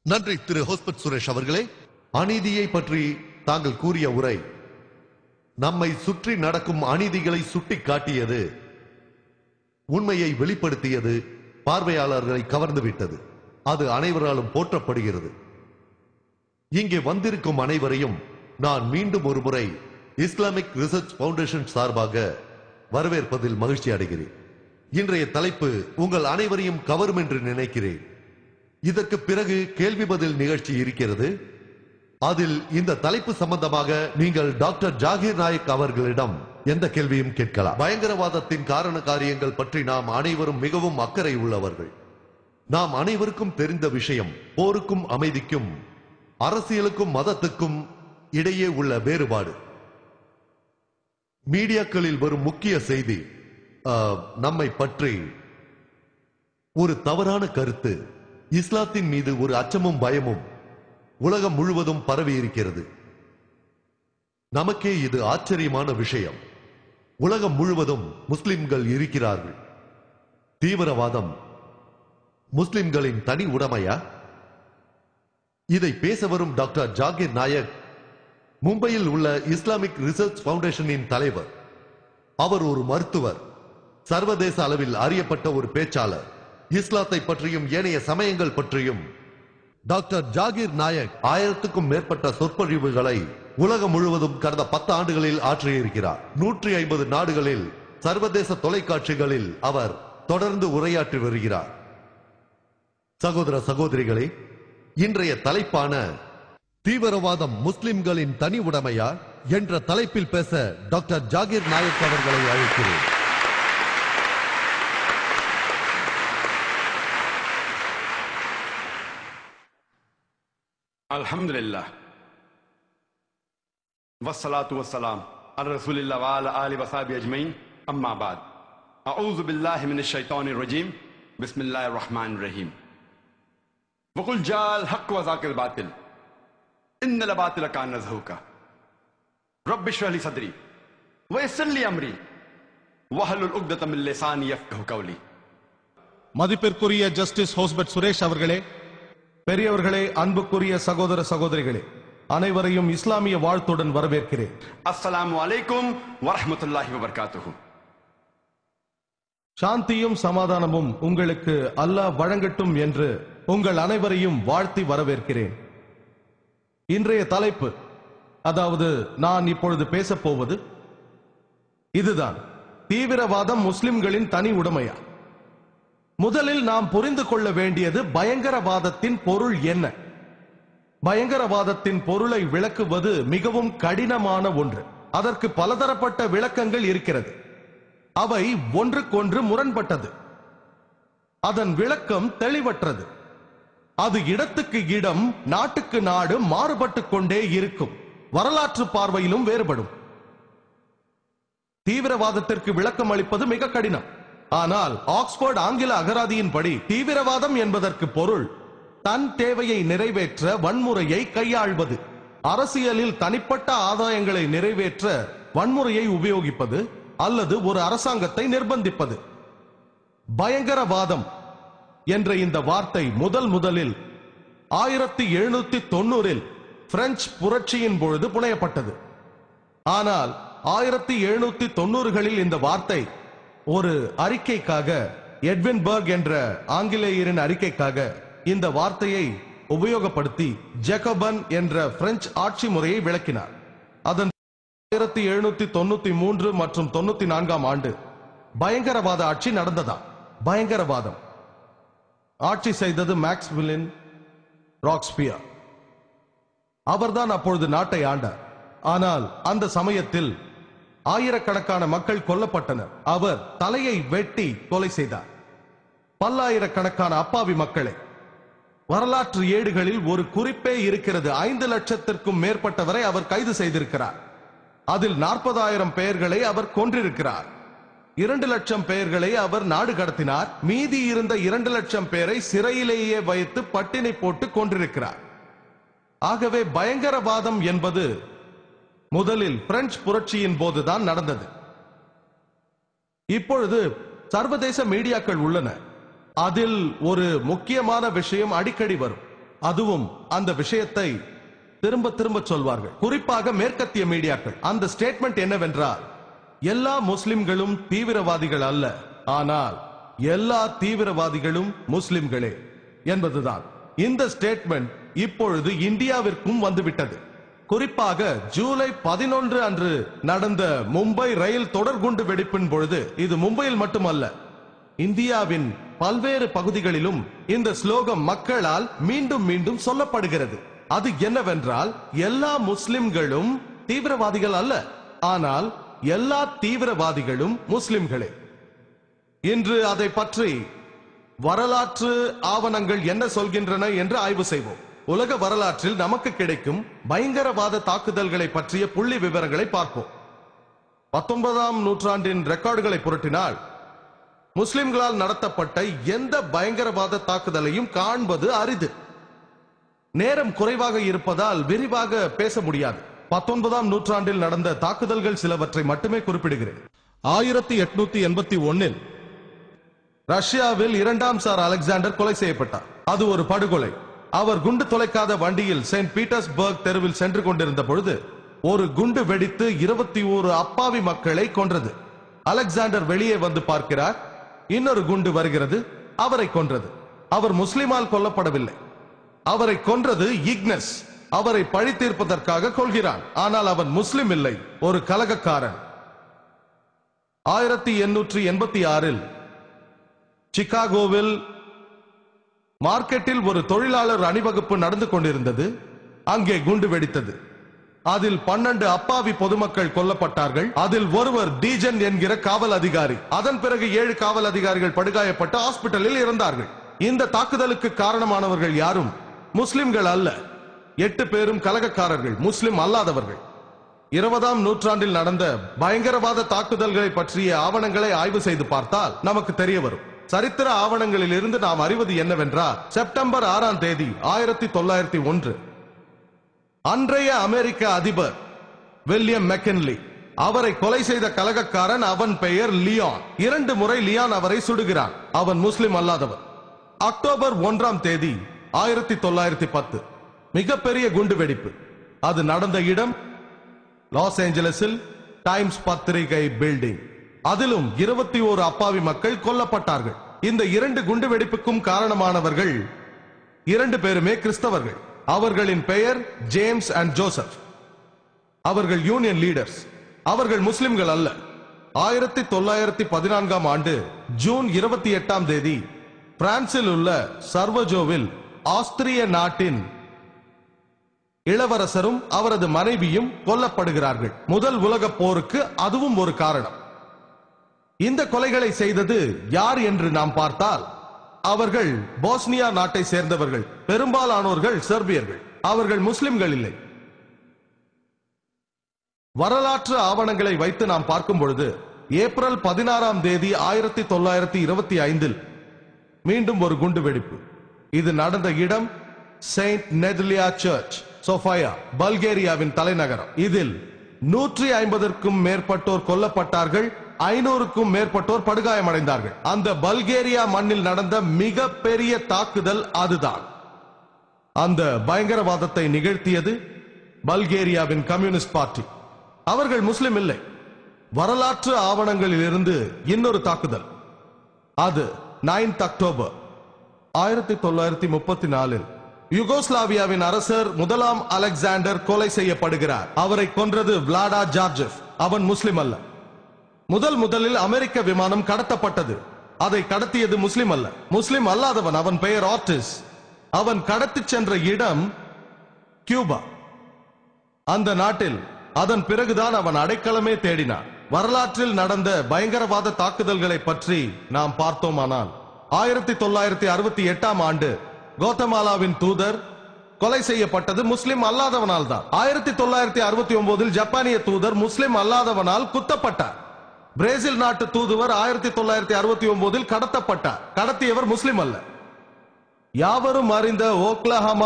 நன்றி திரு ஹோஸ்பட் சுரேஷ் அவர்களே. அநீதியை பற்றி தாங்கள் கூறிய உரை நம்மை சுற்றி நடக்கும் அநீதிகளை சுட்டி காட்டியது, உண்மையை வெளிப்படுத்தியது, பார்வையாளர்களை கவர்ந்து விட்டது. அது அனைவராலும் போற்றப்படுகிறது. இங்கே வந்திருக்கும் அனைவரையும் நான் மீண்டும் ஒரு முறை இஸ்லாமிக் ரிசர்ச் பவுண்டேஷன் சார்பாக வரவேற்பதில் மகிழ்ச்சி அடைகிறேன். இன்றைய தலைப்பு உங்கள் அனைவரையும் கவரும் என்று நினைக்கிறேன். இதற்கு பிறகு கேள்வி பதில் நிகழ்ச்சி இருக்கிறது. அதில் இந்த தலைப்பு சம்பந்தமாக நீங்கள் டாக்டர் ஜாகிர் நாயக் அவர்களிடம் எந்த கேள்வியும் கேட்கலாம். பயங்கரவாதத்தின் காரண காரியங்கள் பற்றி நாம் அனைவரும் மிகவும் அக்கறை உள்ளவர்கள். நாம் அனைவருக்கும் தெரிந்த விஷயம், போருக்கும் அமைதிக்கும் அரசியலுக்கும் மதத்துக்கும் இடையே உள்ள வேறுபாடு. மீடியாக்களில் வரும் முக்கிய செய்தி நம்மை பற்றி ஒரு தவறான கருத்து, இஸ்லாத்தின் மீது ஒரு அச்சமும் பயமும் உலகம் முழுவதும் பரவி இருக்கிறது. நமக்கே இது ஆச்சரியமான விஷயம். உலகம் முழுவதும் முஸ்லிம்கள் இருக்கிறார்கள். தீவிரவாதம் முஸ்லிம்களின் தனி உடைமையா? இதை பேச வரும் டாக்டர் ஜாகிர் நாயக் மும்பையில் உள்ள இஸ்லாமிக் ரிசர்ச் பவுண்டேஷனின் தலைவர். அவர் ஒரு மருத்துவர், சர்வதேச அளவில் அறியப்பட்ட ஒரு பேச்சாளர். இஸ்லாத்தை பற்றியும் ஏனைய சமயங்கள் பற்றியும் டாக்டர் ஜாகிர் நாயக் 1000க்கும் மேற்பட்ட சொற்பொழிவுகளை உலகம் முழுவதும் கடந்த 10 ஆண்டுகளில் ஆற்றியிருக்கிறார். 150 நாடுகளில் சர்வதேச தொலைக்காட்சிகளில் அவர் தொடர்ந்து உரையாற்றி வருகிறார். சகோதர சகோதரிகளே, இன்றைய தலைப்பான தீவிரவாதம் முஸ்லிம்களின் தனி உடைமையா என்ற தலைப்பில் பேச டாக்டர் ஜாகிர் நாயக் அவர்களை அழைக்கிறேன். Alhamdulillah wassalatu wassalam ala rasulillah wa ala alihi wa sahbihi ajmain, amma ba'd. A'udhu billahi minash shaitanir rajim. Bismillahir rahmanir rahim. Wa qul ja'al haqq wa zaqal batil innal batila kana zahuqa. Rabbi shrah li sadri wa yassir li amri wahlul 'uqdatam min lisani yafqahu qawli. மதிப்பிற்குரிய justice ஹோஸ்பட் Suresh அவர்களே, பெரியவர்களே, அன்புக்குரிய சகோதர சகோதரிகளே, அனைவரையும் இஸ்லாமிய வாழ்த்துடன் வரவேற்கிறேன். அஸ்ஸலாமு அலைக்கும் வரஹ்மத்துல்லாஹி வபரகாத்துஹு. சாந்தியும் சமாதானமும் உங்களுக்கு அல்லாஹ் வழங்கட்டும் என்று உங்கள் அனைவரையும் வாழ்த்தி வரவேற்கிறேன். இன்றைய தலைப்பு, அதாவது நான் இப்பொழுது பேசப் போவது இதுதான்: தீவிரவாதம் முஸ்லிம்களின் தனி உடைமையா? முதலில் நாம் புரிந்து கொள்ள வேண்டியது பயங்கரவாதத்தின் பொருள் என்ன. பயங்கரவாதத்தின் பொருளை விளக்குவது மிகவும் கடினமான ஒன்று. அதற்கு பலதரப்பட்ட விளக்கங்கள் இருக்கிறது. அவை ஒன்றுக்கொன்று முரண்பட்டது. அதன் விளக்கம் தெளிவற்றது. அது இடத்துக்கு இடம், நாட்டுக்கு நாடு மாறுபட்டுக் கொண்டே இருக்கும். வரலாற்று பார்வையிலும் வேறுபடும். தீவிரவாதத்திற்கு விளக்கம் அளிப்பது மிக கடினம். ஆனால் ஆக்ஸ்போர்ட் ஆங்கில அகராதியின்படி தீவிரவாதம் என்பதற்கு பொருள் தன் தேவையை நிறைவேற்ற வன்முறையை கையாள்வது, அரசியலில் தனிப்பட்ட ஆதாயங்களை நிறைவேற்ற வன்முறையை உபயோகிப்பது, அல்லது ஒரு அரசாங்கத்தை நிர்பந்திப்பது. பயங்கரவாதம் என்ற இந்த வார்த்தை முதலில் 1790இல் பிரெஞ்சு புரட்சியின் பொழுது புனையப்பட்டது. ஆனால் 1790களில் இந்த வார்த்தை ஒரு அறிக்கைக்காக, எட்வின் பர்க் என்ற ஆங்கிலேயரின் அறிக்கைக்காக இந்த வார்த்தையை உபயோகப்படுத்தி ஜேக்கபன் என்ற பிரெஞ்சு ஆட்சி முறையை விளக்கினார். அதன் 1793 மற்றும் 94ஆம் ஆண்டு பயங்கரவாத ஆட்சி நடந்ததா? பயங்கரவாதம் ஆட்சி செய்தது மேக்ஸ்மில்லின் ராக்ஸ்பியர். அவர்தான் அப்பொழுது நாட்டை ஆண்டார். ஆனால் அந்த சமயத்தில் ஆயிரக்கணக்கான மக்கள் கொல்லப்பட்டனர். அவர் தலையை வெட்டி கொலை செய்தார். பல்லாயிரக்கணக்கான அப்பாவி மக்களை. வரலாற்று ஏடுகளில் ஒரு குறிப்பே இருக்கிறது. 5 லட்சத்திற்கும் மேற்பட்டவரை அவர் கைது செய்திருக்கிறார். அதில் 40,000 பெயர்களை அவர் கொன்றிருக்கிறார். 2 லட்சம் பெயர்களை அவர் நாடு கடத்தினார். மீதி இருந்த 2 லட்சம் பேரை சிறையிலேயே வைத்து பட்டினி போட்டு கொன்றிருக்கிறார். ஆகவே பயங்கரவாதம் என்பது முதலில் பிரெஞ்சு புரட்சியின் போதுதான் நடந்தது. இப்பொழுது சர்வதேச மீடியாக்கள் உள்ளன. அதில் ஒரு முக்கியமான விஷயம் அடிக்கடி வரும். அதுவும் அந்த விஷயத்தை திரும்ப திரும்ப சொல்வார்கள். குறிப்பாக மேற்கத்திய மீடியாக்கள். அந்த ஸ்டேட்மெண்ட் என்னவென்றால், எல்லா முஸ்லிம்களும் தீவிரவாதிகள் அல்ல, ஆனால் எல்லா தீவிரவாதிகளும் முஸ்லிம்களே என்பதுதான். இந்த ஸ்டேட்மெண்ட் இப்பொழுது இந்தியாவிற்கும் வந்துவிட்டது. குறிப்பாக ஜூலை 11 அன்று நடந்த மும்பை ரயில் தொடர்குண்டு வெடிப்பின் பொழுது, இது மும்பையில் மட்டுமல்ல, இந்தியாவின் பல்வேறு பகுதிகளிலும் இந்த ஸ்லோகம் மக்களால் மீண்டும் மீண்டும் சொல்லப்படுகிறது. அது என்னவென்றால், எல்லா முஸ்லிம்களும் தீவிரவாதிகள் அல்ல, ஆனால் எல்லா தீவிரவாதிகளும் முஸ்லிம்களே. இன்று அதை பற்றி வரலாற்று ஆவணங்கள் என்ன சொல்கின்றன என்று ஆய்வு செய்வோம். உலக வரலாற்றில் நமக்கு கிடைக்கும் பயங்கரவாத தாக்குதல்களை பற்றிய புள்ளி விவரங்களை பார்ப்போம். 19ஆம் நூற்றாண்டின் ரெக்கார்டுகளை புரட்டினால் முஸ்லிம்களால் நடத்தப்பட்ட எந்த பயங்கரவாத தாக்குதலையும் காண்பது அரிது. நேரம் குறைவாக இருப்பதால் விரிவாக பேச முடியாது. 19ஆம் நூற்றாண்டில் நடந்த தாக்குதல்கள் சிலவற்றை மட்டுமே குறிப்பிடுகிறேன். 1881 ரஷ்யாவில் 2ஆம் சார் அலெக்சாண்டர் கொலை செய்யப்பட்டார். அது ஒரு படுகொலை. அவர் குண்டு தொலைக்காத வண்டியில் செயின்ட் பீட்டர்ஸ்பர்க் தெருவில் சென்று கொண்டிருந்த பொழுது ஒரு குண்டு வெடித்து 21 அப்பாவி மக்களை கொன்றது. அலெக்சாண்டர் வெளியே வந்து பார்க்கிறார். இன்னொரு குண்டு வருகிறது, அவரை கொன்றது. அவர் முஸ்லிமால் கொல்லப்படவில்லை, அவரை கொன்றது இக்னஸ். அவரை பழி தீர்ப்பதற்காக கொள்கிறான், ஆனால் அவன் முஸ்லிம் இல்லை, ஒரு கலகக்காரன். 1886 சிகாகோவில் மார்க்கெட்டில் ஒரு தொழிலாளர் அணிவகுப்பு நடந்து கொண்டிருந்தது. அங்கே குண்டு வெடித்தது. அதில் 12 அப்பாவி பொதுமக்கள் கொல்லப்பட்டார்கள். அதில் ஒருவர் டீஜன் என்கிற காவல் அதிகாரி. அதன் பிறகு 7 காவல் அதிகாரிகள் படுகாயப்பட்டு ஹாஸ்பிட்டலில் இறந்தார்கள். இந்த தாக்குதலுக்கு காரணமானவர்கள் யாரும் முஸ்லிம்கள் அல்ல. 8 பேரும் கலகக்காரர்கள், முஸ்லிம் அல்லாதவர்கள். 20ஆம் நூற்றாண்டில் நடந்த பயங்கரவாத தாக்குதல்களை பற்றிய ஆவணங்களை ஆய்வு செய்து பார்த்தால் நமக்கு தெரிய வரும். சரித்திர ஆவணங்களில் இருந்து நாம் அறிவது என்னவென்றால், செப்டம்பர் 6ஆம் தேதி 1901 அன்றைய அமெரிக்க அதிபர் வில்லியம் மெக்கின்லி, அவரை கொலை செய்த கலகக்காரன், அவன் பெயர் லியான். 2 முறை லியான் அவரை சுடுகிறான். அவன் முஸ்லிம் அல்லாதவர். அக்டோபர் 1ஆம் தேதி 1910 மிகப்பெரிய குண்டு வெடிப்பு. அது நடந்த இடம் லாஸ் ஏஞ்சலஸில் டைம்ஸ் பத்திரிகை பில்டிங். அதிலும் 21 அப்பாவி மக்கள் கொல்லப்பட்டார்கள். இந்த 2 குண்டு வெடிப்புக்கும் காரணமானவர்கள் 2 பேருமே கிறிஸ்தவர்கள். அவர்களின் பெயர் ஜேம்ஸ் அண்ட் ஜோசப். அவர்கள் யூனியன் லீடர்ஸ். அவர்கள் முஸ்லிம்கள் அல்ல. 1914ஆம் ஆண்டு ஜூன் 28ஆம் தேதி பிரான்சில் உள்ள சர்வஜோவில் ஆஸ்திரிய நாட்டின் இளவரசரும் அவரது மனைவியும் கொல்லப்படுகிறார்கள். முதல் உலக போருக்கு அதுவும் ஒரு காரணம். இந்த கொலைகளை செய்தது யார் என்று நாம் பார்த்தால், அவர்கள் போஸ்னியா நாட்டை சேர்ந்தவர்கள். பெரும்பாலானோர்கள் செர்பியர்கள். அவர்கள் முஸ்லிம்கள் இல்லை. வரலாற்று ஆவணங்களை வைத்து நாம் பார்க்கும் பொழுது ஏப்ரல் 16ஆம் தேதி 1925 மீண்டும் ஒரு குண்டு வெடிப்பு. இது நடந்த இடம் செயின்ட் நெதலியா சர்ச், சோஃபியா, பல்கேரியாவின் தலைநகரம். இதில் 150க்கும் மேற்பட்டோர் கொல்லப்பட்டார்கள். 500க்கும் மேற்பட்டோர் படுகாயமடைந்தார்கள். அந்த பல்கேரியா மண்ணில் நடந்த மிக பெரிய தாக்குதல் அதுதான். அந்த பயங்கரவாதத்தை நிகழ்த்தியது பல்கேரியாவின் கம்யூனிஸ்ட் பார்ட்டி. அவர்கள் முஸ்லிம் இல்லை. வரலாற்று ஆவணங்களில் இருந்து இன்னொரு தாக்குதல். அது 9 அக்டோபர் 1934 யுகோஸ்லாவியாவின் அரசர் 1ஆம் அலெக்சாண்டர் கொலை செய்யப்படுகிறார். அவரை கொன்றது விளாடா ஜார்ஜெவ். அவன் முஸ்லிம் அல்ல. முதலில் அமெரிக்க விமானம் கடத்தப்பட்டது. அதை கடத்தியது முஸ்லிம் அல்ல, முஸ்லிம் அல்லாதவன். அவன் பெயர் ஆர்டிஸ். அவன் கடத்தி சென்ற இடம் கியூபா. அந்த நாட்டில் அதன் பிறகுதான் அவன் அடைக்கலமே தேடினான். வரலாற்றில் நடந்த பயங்கரவாத தாக்குதல்களை பற்றி நாம் பார்த்தோமானால், 1968ஆம் ஆண்டு கோத்தமாலாவின் தூதர் கொலை செய்யப்பட்டது முஸ்லிம் அல்லாதவனால் தான். 1969 ஜப்பானிய தூதர் முஸ்லிம் அல்லாதவனால் குத்தப்பட்டார். பிரேசில் நாட்டு தூதுவர் 1969 கடத்தப்பட்டார். கடத்தியவர் முஸ்லிம் அல்ல. யாவரும் அறிந்த ஓக்லஹாமா